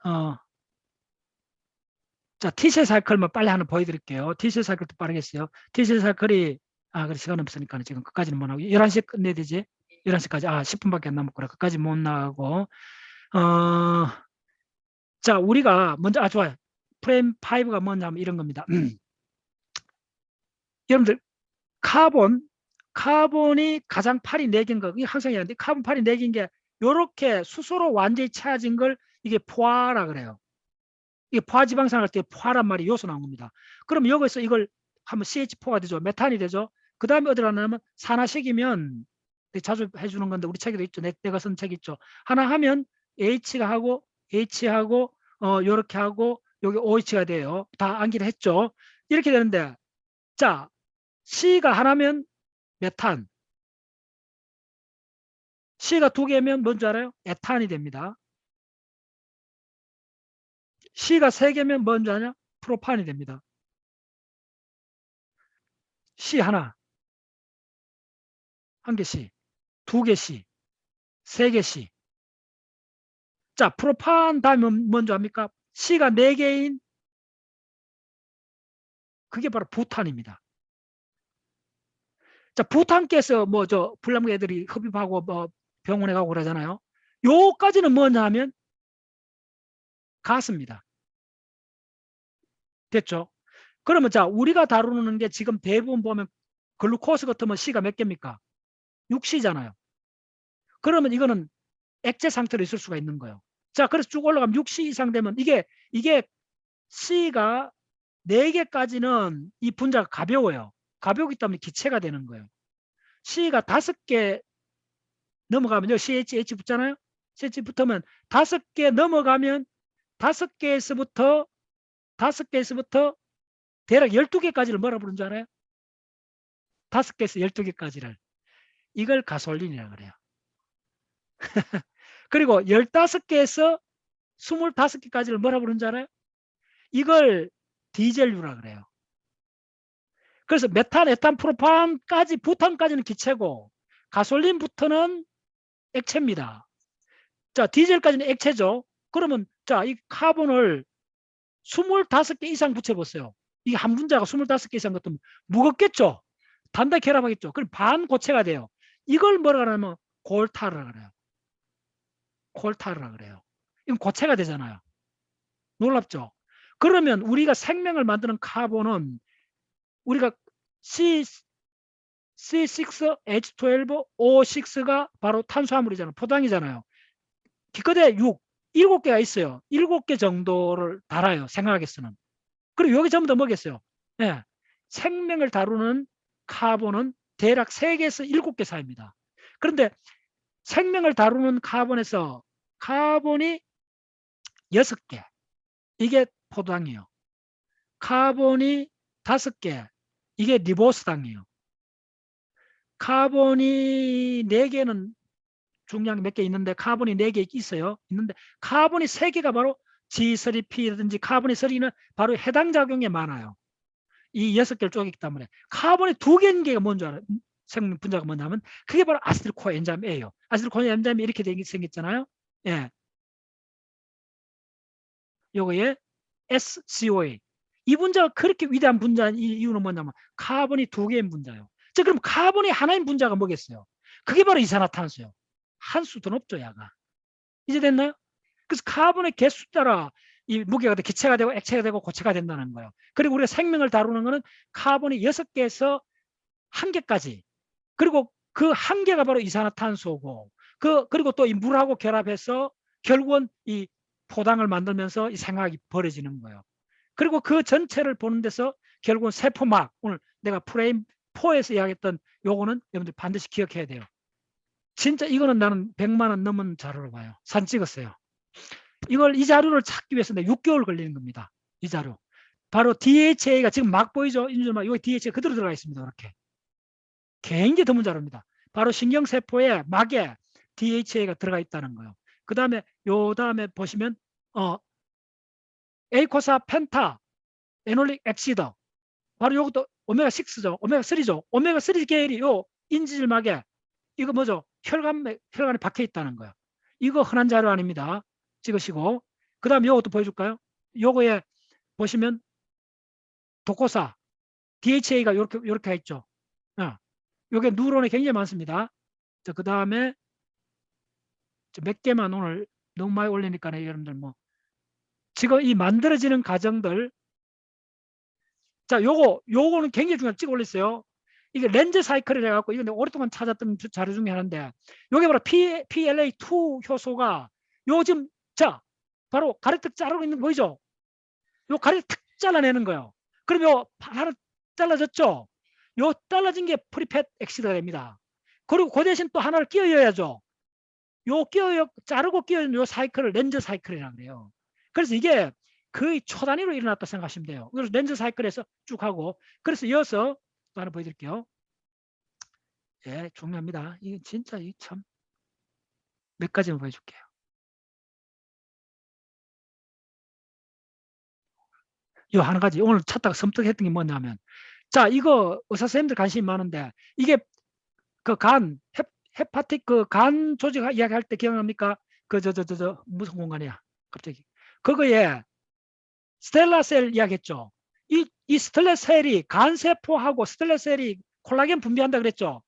자 T셀 사이클만 빨리 하나 보여드릴게요. T셀 사이클도 빠르겠어요. T셀 사이클이 그래 시간 없으니까 지금 끝까지는 못 하고 11시에 끝내야 되지. 11시까지 10분밖에 안 남았구나. 끝까지 못 나가고 자 우리가 먼저 좋아요. 프레임 5가 뭐냐면 이런 겁니다. 여러분들 카본이 가장 팔이 4개인 거, 이게 항상 얘기하는데 카본 팔이 4개인 게 요렇게 수소로 완전히 차진 걸 이게 포화라 그래요. 이게 포화지방산 할 때 포화란 말이 요소 나온 겁니다. 그럼 여기서 이걸 하면 CH4가 되죠. 메탄이 되죠. 그 다음에 어디로 하냐면 산화식이면 자주 해주는 건데 우리 책에도 있죠. 내가 쓴 책 있죠. 하나 하면 H가 하고 H하고 요렇게 하고 여기 OH가 돼요. 다 암기를 했죠. 이렇게 되는데 자 C가 하나면 메탄, C가 2개면 뭔지 알아요? 에탄이 됩니다. C가 3개면 뭔지 아냐? 프로판이 됩니다. C 하나, 한 개 C, 2개 C, 3개 C. 자, 프로판 다음에 뭔지 압니까? C가 4개인 그게 바로 부탄입니다. 자, 부탄가스 불나무 애들이 흡입하고 병원에 가고 그러잖아요. 요까지는 뭐냐 하면 가스입니다. 됐죠? 그러면 자, 우리가 다루는 게 지금 대부분 보면 글루코스 같으면 C가 몇 개입니까? 6C잖아요. 그러면 이거는 액체 상태로 있을 수가 있는 거예요. 자, 그래서 쭉 올라가면 6C 이상 되면 이게 C가 4개까지는 이 분자가 가벼워요. 가벼우기 때문에 기체가 되는 거예요. C가 5개 넘어가면요. CH 붙잖아요. CH 붙으면 5개 넘어가면 5개에서부터 대략 12개까지를 뭐라 부르는 줄 알아요? 5개에서 12개까지를. 이걸 가솔린이라고 그래요. 그리고 15개에서 25개까지를 뭐라 부르는 줄 알아요? 이걸 디젤유라 그래요. 그래서 메탄, 에탄, 프로판까지, 부탄까지는 기체고 가솔린부터는 액체입니다. 자, 디젤까지는 액체죠. 그러면 자, 이 카본을 25개 이상 붙여보세요. 이게 한 분자가 25개 이상 같으면 무겁겠죠? 단단히 결합하겠죠? 그럼 반고체가 돼요. 이걸 뭐라 그러냐면 골타르라 그래요. 골타르라 그래요. 이건 고체가 되잖아요. 놀랍죠? 그러면 우리가 생명을 만드는 카본은 우리가 C6H12O6가 바로 탄수화물이잖아요. 포당이잖아요. 기껏해 7개가 있어요. 7개 정도를 달아요. 생화학에서는. 그리고 여기 전부 다 뭐겠어요? 예. 생명을 다루는 카본은 대략 3개에서 7개 사이입니다. 그런데 생명을 다루는 카본에서 카본이 6개. 이게 포도당이에요. 카본이 5개. 이게 리보스당이에요. 카본이 4개는 중량이 몇 개 있는데 카본이 4개 있어요. 있는데 카본이 3개가 바로 G3P라든지 카본이 3는 바로 해당 작용에 많아요. 이 6개를 쪼개기 때문에 카본이 2개인 게 뭔지 알아요? 생명 분자가 뭐냐면 그게 바로 아세틸코 엔자임이에요. 아세틸코 엔자임이 이렇게 생겼잖아요. 예. 요거에 SCOA. 이 분자가 그렇게 위대한 분자인 이유는 뭐냐면 카본이 2개인 분자예요. 자, 그럼 카본이 하나인 분자가 뭐겠어요? 그게 바로 이산화탄소예요. 한 수 더 높죠, 야가. 이제 됐나요? 그래서 카본의 개수 따라 이 무게가 기체가 되고 액체가 되고 고체가 된다는 거예요. 그리고 우리가 생명을 다루는 거는 카본이 6개에서 1개까지. 그리고 그 1개가 바로 이산화탄소고 그리고 또 이 물하고 결합해서 결국은 이 포당을 만들면서 이 생화학이 벌어지는 거예요. 그리고 그 전체를 보는 데서 결국은 세포막, 오늘 내가 프레임 4에서 이야기했던 요거는 여러분들 반드시 기억해야 돼요. 진짜 이거는 나는 100만 원 넘은 자료로 봐요. 사진 찍었어요. 이 자료를 찾기 위해서 6개월 걸리는 겁니다. 이 자료. 바로 DHA가 지금 막 보이죠? 인줄막 여기 DHA 그대로 들어가 있습니다. 이렇게. 굉장히 드문 자료입니다. 바로 신경세포의 막에 DHA가 들어가 있다는 거예요. 그 다음에 다음에 보시면 에이코사 펜타 에놀릭 엑시드 바로 이것도 오메가6죠. 오메가3죠. 오메가3 계열이 요 인지질막에 이거 뭐죠? 혈관에 박혀 있다는 거예요. 이거 흔한 자료 아닙니다. 찍으시고 그 다음에 이것도 보여줄까요? 요거에 보시면 독고사 DHA가 이렇게 있죠. 요게 뉴런이 굉장히 많습니다. 그 다음에 몇 개만 오늘 너무 많이 올리니까 여러분들 뭐 지금 이 만들어지는 과정들 자 요거는 굉장히 중요한 찍어 올렸어요. 이게 렌즈 사이클을 해갖고 이거 내가 오랫동안 찾았던 자료 중에 하나인데 요게 바로 PLA2 효소가 요즘 자 바로 가래떡 자르고 있는 거 보이죠? 요 가래를 탁 잘라내는 거예요. 그럼 요 하나 잘라졌죠? 요 잘라진 게 프리팻 엑시드가 됩니다. 그리고 그 대신 또 하나를 끼워야죠. 자르고 끼워진 요 사이클을 렌즈 사이클이라고 그래요. 그래서 이게 거의 초단위로 일어났다 생각하시면 돼요. 그래서 렌즈 사이클에서 쭉 하고 그래서 이어서 또 하나 보여드릴게요. 예, 중요합니다. 이게 진짜 참 몇 가지만 보여줄게요. 이 한 가지 오늘 찾다가 섬뜩했던 게 뭐냐면 자 이거 의사 선생님들 관심이 많은데 이게 그 헤파틱 그 간 조직 이야기할 때 기억납니까? 그 무슨 공간이야 갑자기 그거에 스텔라셀 이야기했죠. 이 스텔라셀이 간세포하고 스텔라셀이 콜라겐 분비한다 그랬죠.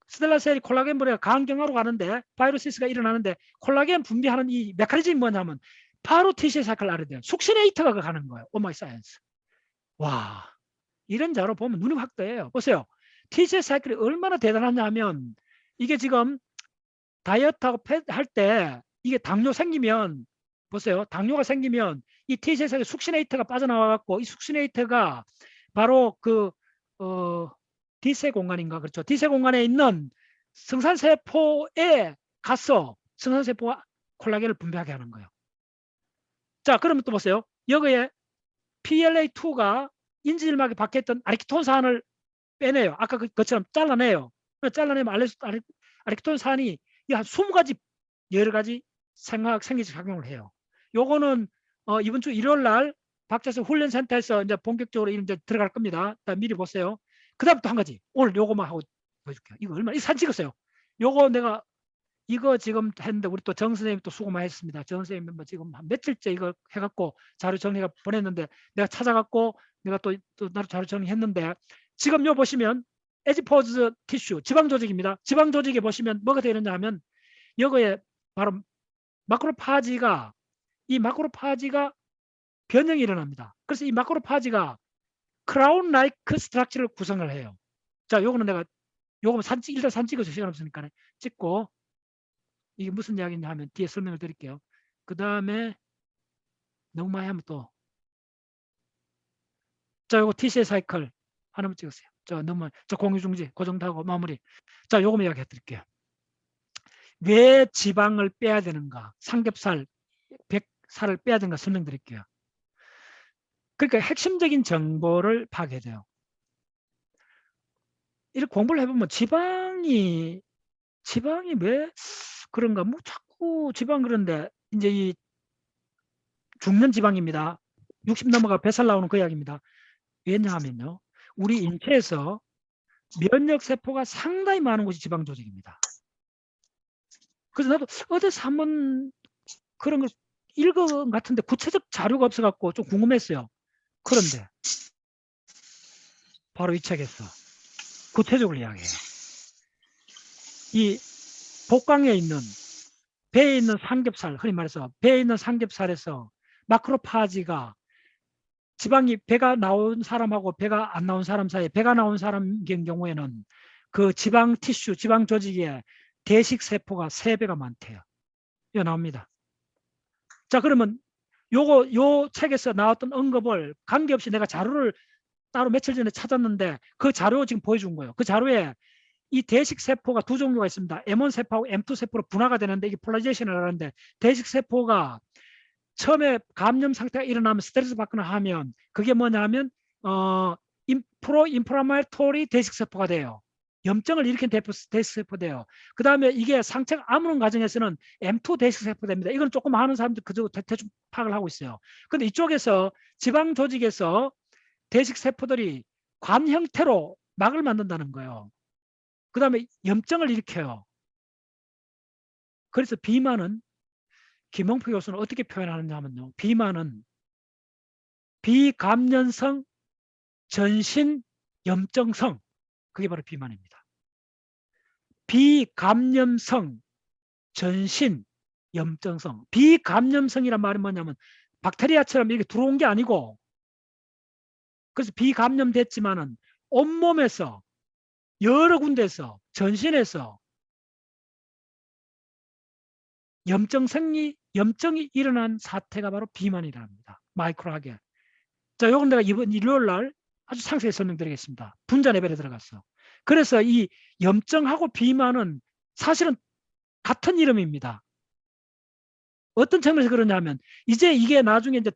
스텔라셀이 콜라겐 분비가 간경화로 가는데 바이로시스가 일어나는데 콜라겐 분비하는 이 메커니즘이 뭐냐면 바로 T셀 사이클을 알아야 돼요. 숙신에이터가 가는 거예요. 오마이 사이언스. 와 이런 자료 보면 눈이 확 떠요. 보세요. T셀 사이클이 얼마나 대단하냐면 이게 지금 다이어트하고 할 때 이게 당뇨 생기면 보세요. 당뇨가 생기면 이 T셀 사이클 숙신에이터가 빠져나와 갖고 이 숙신에이터가 바로 그 D세 공간인가 그렇죠. D세 공간에 있는 성산세포에 가서 성산세포가 콜라겐을 분비하게 하는 거예요. 자 그러면 또 보세요. 여기에 PLA2가 인지질막에 박혀있던 아리키톤산을 빼내요. 아까 그것처럼 잘라내요. 잘라내면 아리키톤산이 한 20가지 여러 가지 생리적 작용을 해요. 요거는 이번 주 일요일 날 박재수 훈련센터에서 이제 본격적으로 이제 들어갈 겁니다. 미리 보세요. 그 다음부터 한 가지 오늘 요거만 하고 보여줄게요. 이거 얼마나 이 사진 찍었어요. 요거 내가 이거 지금 했는데 우리 또 정 선생님 또 수고 많이 했습니다. 정 선생님 뭐 지금 한 며칠째 이거 해갖고 자료 정리가 보냈는데 내가 찾아갖고 내가 또 나로 자료 정리했는데 지금 요 보시면 에지포즈 티슈 지방 조직입니다. 지방 조직에 보시면 뭐가 되느냐 하면 여기에 바로 이 마크로파지가 변형이 일어납니다. 그래서 이 마크로파지가 크라운 라이크 스트럭처를 구성을 해요. 자, 요거는 내가 요거 일단 사진 찍어서 시간 없으니까 찍고, 이게 무슨 이야기냐 하면 뒤에 설명을 드릴게요. 그 다음에 너무 많이 하면 또, 자, 요거 TCA 사이클 하나만 찍으세요. 저 공유중지 그 정도 하고 마무리. 자, 요거만 이야기 해드릴게요. 왜 지방을 빼야 되는가? 삼겹살, 백살을 빼야 되는가 설명드릴게요. 그러니까 핵심적인 정보를 파악해야 돼요. 이렇게 공부를 해보면 지방이 왜 그런가? 뭐 자꾸 지방 그런데 이제 이 죽는 지방입니다. 60 넘어가 뱃살 나오는 그 이야기입니다. 왜냐하면요, 우리 인체에서 면역 세포가 상당히 많은 곳이 지방 조직입니다. 그래서 나도 어디서 한번 그런 걸 읽은 것 같은데 구체적 자료가 없어갖고 좀 궁금했어요. 그런데 바로 이 책에서 구체적으로 이야기해요. 이 복강에 있는 배에 있는 삼겹살, 흔히 말해서 배에 있는 삼겹살에서 마크로파지가 지방이 배가 나온 사람하고 배가 안 나온 사람 사이에, 배가 나온 사람 경우에는 그 지방 티슈, 지방 조직에 대식 세포가 3배가 많대요. 이거 나옵니다. 자, 그러면 요 책에서 나왔던 언급을 관계없이 내가 자료를 따로 며칠 전에 찾았는데 그 자료 지금 보여준 거예요. 그 자료에 이 대식 세포가 두 종류가 있습니다. M1 세포하고 M2 세포로 분화가 되는데 이게 폴라리제이션을 하는데, 대식 세포가 처음에 감염 상태가 일어나면 스트레스 받거나 하면 그게 뭐냐면 프로인플라마토리 대식 세포가 돼요. 염증을 일으킨 대식 세포 돼요. 그 다음에 이게 상처가 아무런 과정에서는 M2 대식 세포 됩니다. 이건 조금 아는 사람들 그저 대충 파악을 하고 있어요. 근데 이쪽에서 지방 조직에서 대식 세포들이 관 형태로 막을 만든다는 거예요. 그 다음에 염증을 일으켜요. 그래서 비만은 김홍표 교수는 어떻게 표현하느냐 하면요, 비만은 비감염성 전신 염증성, 그게 바로 비만입니다. 비감염성 전신 염증성. 비감염성이란 말은 뭐냐면 박테리아처럼 이렇게 들어온 게 아니고, 그래서 비감염됐지만은 온몸에서 여러 군데에서 전신에서 염증이 일어난 사태가 바로 비만이랍니다. 마이크로하게. 자, 요건 내가 이번 일요일 날 아주 상세히 설명드리겠습니다. 분자 레벨에 들어갔어. 그래서 이 염증하고 비만은 사실은 같은 이름입니다. 어떤 측면에서 그러냐면, 이제 이게 나중에 이제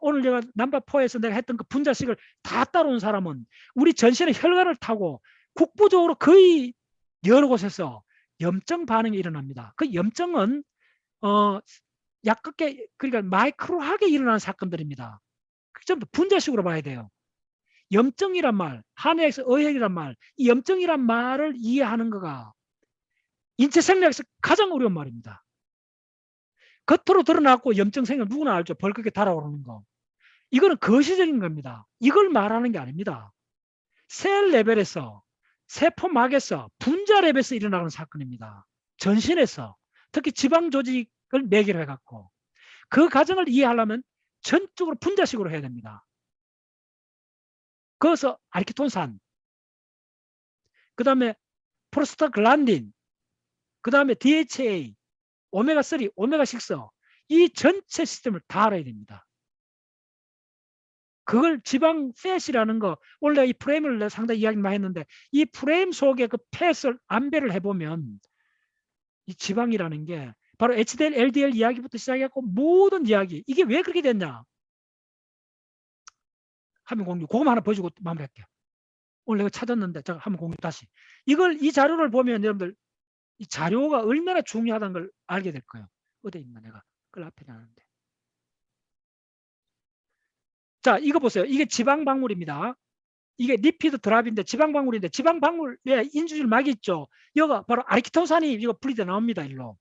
오늘 제가 넘버4에서 내가 했던 그 분자식을 다 따라온 사람은 우리 전신의 혈관을 타고 국부적으로 거의 여러 곳에서 염증 반응이 일어납니다. 그 염증은 약하게, 그러니까 마이크로하게 일어나는 사건들입니다. 좀 더 분자식으로 봐야 돼요. 염증이란 말, 한의학에서 의학이란 말, 이 염증이란 말을 이해하는 거가 인체 생리학에서 가장 어려운 말입니다. 겉으로 드러나고 염증 생겨 누구나 알죠. 벌겋게 달아오르는 거. 이거는 거시적인 겁니다. 이걸 말하는 게 아닙니다. 셀 레벨에서, 세포막에서, 분자 레벨에서 일어나는 사건입니다. 전신에서, 특히 지방 조직을 매개로 해갖고 그 과정을 이해하려면 전적으로 분자식으로 해야 됩니다. 그래서 아리키톤산, 그 다음에 프로스타글란딘, 그 다음에 DHA, 오메가3, 오메가6, 이 전체 시스템을 다 알아야 됩니다. 그걸 지방 팻이라는 거, 원래 이 프레임을 상당히 이야기 많이 했는데, 이 프레임 속에 그 팻을 안배를 해보면 이 지방이라는 게 바로 HDL, LDL 이야기부터 시작해갖고 모든 이야기, 이게 왜 그렇게 됐냐? 화면 공유, 그거만 하나 보여주고 마무리할게요. 오늘 내가 찾았는데, 제가 화면 공유 다시. 이 자료를 보면 여러분들, 이 자료가 얼마나 중요하다는 걸 알게 될 거예요. 어디 있나, 내가 그걸 앞에 놨는데. 자, 이거 보세요. 이게 지방방울입니다. 이게 리피드 드랍인데 지방방울인데, 지방방울에 인수질 막이 있죠. 여기가 바로 아리키톤산이 이거 분리돼 나옵니다. 일로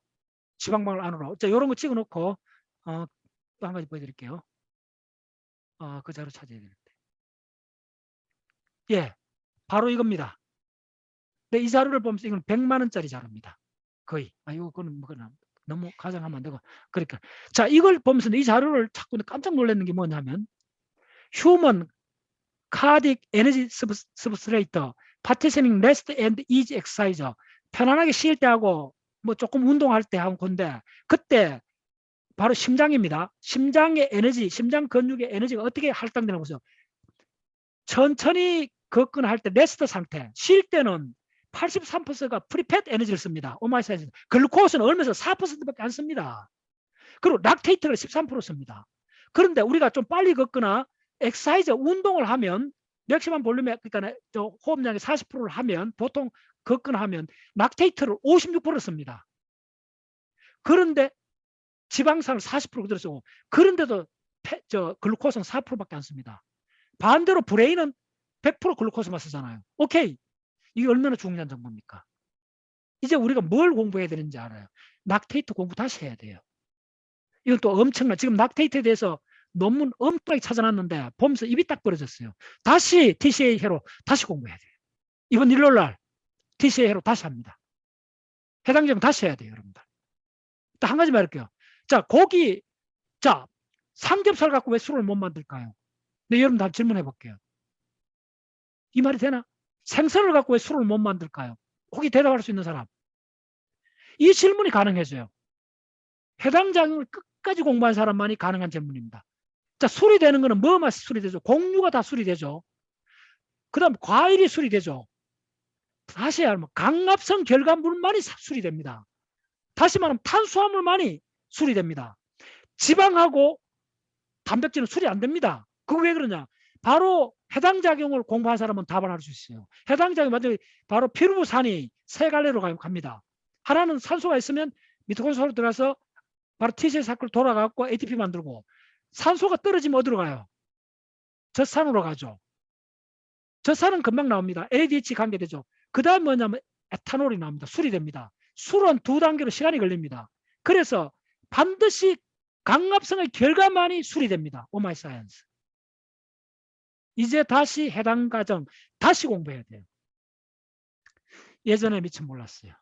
지방방울 안으로. 자, 이런 거 찍어놓고 또 한 가지 보여드릴게요. 그 자료 찾아야 되는데. 예, 바로 이겁니다. 근데 이 자료를 보면서 이건 100만 원짜리 자료입니다. 거의. 이거는 뭐 너무 가정하면 안 되고. 그러니까 자, 이걸 보면서 이 자료를 자꾸 깜짝 놀랐는 게 뭐냐면, 휴먼 cardiac energy substrate, partitioning rest and ease exercise. 편안하게 쉴 때 하고 뭐 조금 운동할 때 하는 건데 그때 바로 심장입니다. 심장의 에너지, 심장 근육의 에너지가 어떻게 할당되는 거죠? 천천히 걷거나 할 때 레스트 상태, 쉴 때는 83%가 프리팹 에너지를 씁니다. 오마이사이즈. 글루코스는 얼마에서 4%밖에 안 씁니다. 그리고 락테이트가 13% 씁니다. 그런데 우리가 좀 빨리 걷거나 엑사이즈 운동을 하면 맥시멈 볼륨에 그러니까 저 호흡량의 40%를 하면 보통 걷거나 하면 락테이트를 56% 씁니다. 그런데 지방산을 40% 그대로 쓰고 그런데도 글루코스는 4%밖에 안 씁니다. 반대로 브레인은 100% 글루코스만 쓰잖아요. 오케이. 이게 얼마나 중요한 정보입니까? 이제 우리가 뭘 공부해야 되는지 알아요. 락테이트 공부 다시 해야 돼요. 이건 또 엄청난, 지금 락테이트에 대해서 논문 엄청나게 찾아놨는데 보면서 입이 딱 벌어졌어요. 다시 TCA 회로 다시 공부해야 돼요. 이번 일요일 날 TCA 회로 다시 합니다. 해당 점은 다시 해야 돼요, 여러분들. 또 한 가지 말할게요. 자, 고기, 자, 삼겹살 갖고 왜 술을 못 만들까요? 네, 여러분 다 질문해 볼게요. 이 말이 되나? 생선을 갖고 왜 술을 못 만들까요? 혹시 대답할 수 있는 사람? 이 질문이 가능해져요. 해당 장을 끝까지 공부한 사람만이 가능한 질문입니다. 자, 술이 되는 거는 뭐만 술이 되죠? 공유가 다 술이 되죠. 그 다음 과일이 술이 되죠. 다시 말하면 강압성 결과물만이 술이 됩니다. 다시 말하면 탄수화물만이 술이 됩니다. 지방하고 단백질은 술이 안 됩니다. 그거 왜 그러냐? 바로 해당 작용을 공부한 사람은 답을 할 수 있어요. 해당 작용 바로 피루부산이 세 갈래로 갑니다. 하나는 산소가 있으면 미토콘드리아로 들어가서 바로 T셀 사이클 돌아가고 ATP 만들고, 산소가 떨어지면 어디로 가요? 젖산으로 가죠. 젖산은 금방 나옵니다. ADH 관계되죠. 그 다음 뭐냐면 에탄올이 나옵니다. 술이 됩니다. 술은 2단계로 시간이 걸립니다. 그래서 반드시 강압성의 결과만이 술이 됩니다. 오마이 사이언스. 이제 다시 해당 과정 다시 공부해야 돼요. 예전에 미처 몰랐어요.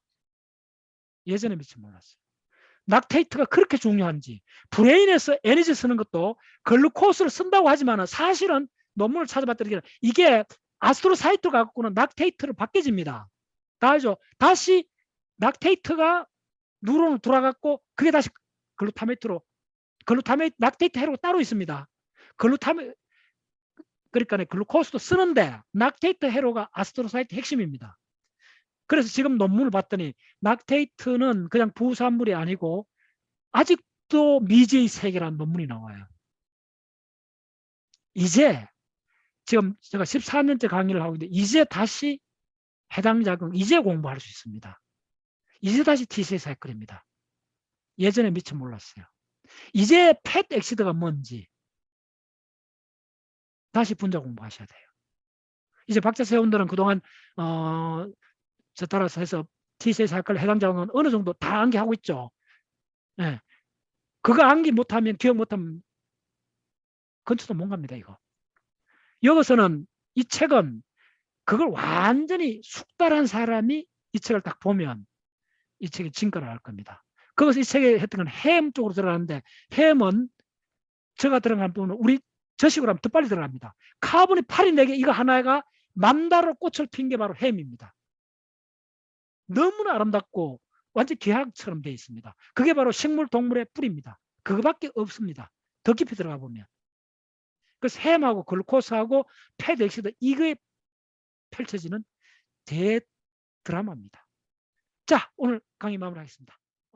예전에 미처 몰랐어요. 락테이트가 그렇게 중요한지, 브레인에서 에너지 쓰는 것도 글루코스를 쓴다고 하지만 사실은 논문을 찾아봤더니 이게 아스트로사이트 갖고는 락테이트를 바뀌집니다. 다 알죠? 다시 락테이트가 뉴런으로 돌아갔고 그게 다시 글루타메이트로, 락테이트 회로가 따로 있습니다. 그러니까 글루코스도 쓰는데 락테이트 회로가 아스트로사이트 핵심입니다. 그래서 지금 논문을 봤더니 락테이트는 그냥 부산물이 아니고 아직도 미지의 세계라는 논문이 나와요. 이제 지금 제가 14년째 강의를 하고 있는데 이제 다시 해당 작용 이제 공부할 수 있습니다. 이제 다시 TCA 사이클입니다. 예전에 미처 몰랐어요. 이제 팻 엑시드가 뭔지 다시 분자 공부하셔야 돼요. 이제 박자세원들은 그동안 저 따라서 해서 TCA 사이클 해당 작용은 어느 정도 다 암기하고 있죠. 네. 그거 암기 못하면, 기억 못하면 근처도 못 갑니다, 이거. 여기서는 이 책은 그걸 완전히 숙달한 사람이 이 책을 딱 보면 이 책이 진가를 알 겁니다. 그것이 이 책에 했던 건 햄 쪽으로 들어가는데, 햄은 저가 들어간 부분은 우리 저식으로 하면 더 빨리 들어갑니다. 카본이 8이 4개, 이거 하나가 만다로 꽃을 핀 게 바로 햄입니다. 너무나 아름답고 완전 계약처럼 되어 있습니다. 그게 바로 식물, 동물의 뿌리입니다. 그거밖에 없습니다. 더 깊이 들어가 보면. 그래서 햄하고 글루코스하고 팻엑시드, 이거에 펼쳐지는 대드라마입니다. 자, 오늘 강의 마무리하겠습니다.